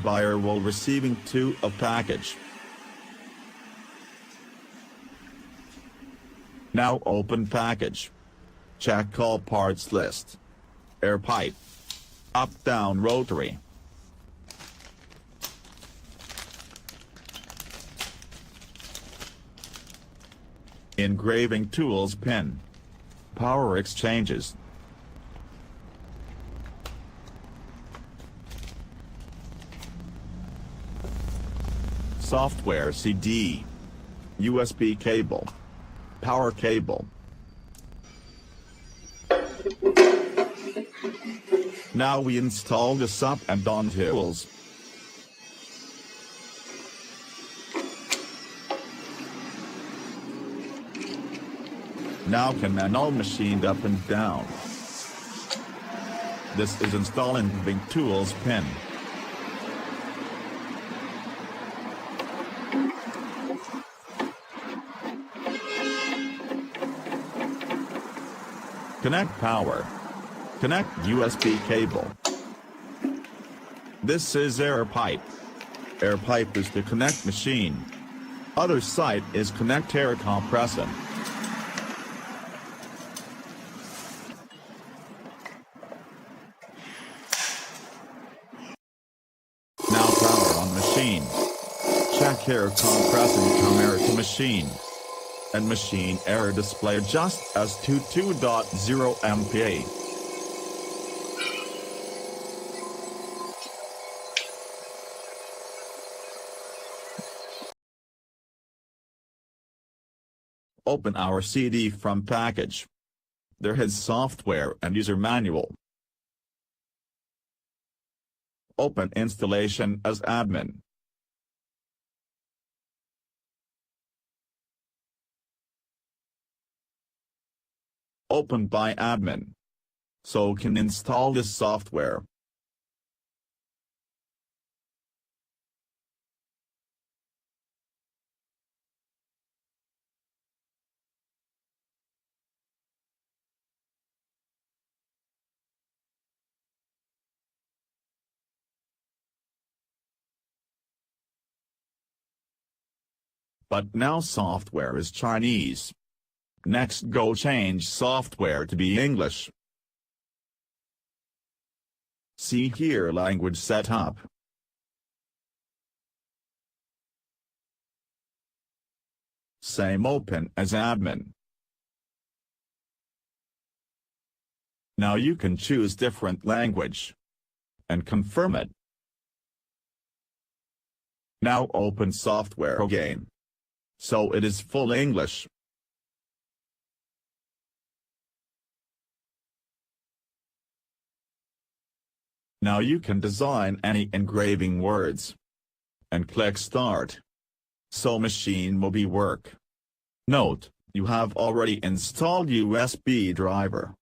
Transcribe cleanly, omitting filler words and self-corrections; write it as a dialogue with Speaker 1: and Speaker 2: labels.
Speaker 1: Buyer will receiving to a package. Now open package. Check all parts list. Air pipe. Up-down rotary. Engraving tools pin. Power exchanges. Software CD. USB cable. Power cable. Now we install the up and down tools. Now can manual machined up and down. This is installing engraving tools pin. Connect power. Connect USB cable. This is air pipe. Air pipe is to connect machine. Other side is connect air compressor. Now power on machine. Check air compressor from air to machine. And machine air display just as 22.0 MPa. Open our CD from package. There is software and user manual. Open installation as admin. Open by admin. So can install this software. But now software is Chinese. Next go change software to be English. See here language setup. Same open as admin. Now you can choose different language. And confirm it. Now open software again. So it is full English. Now you can design any engraving words. And click Start. So machine will be work. Note, you have already installed USB driver.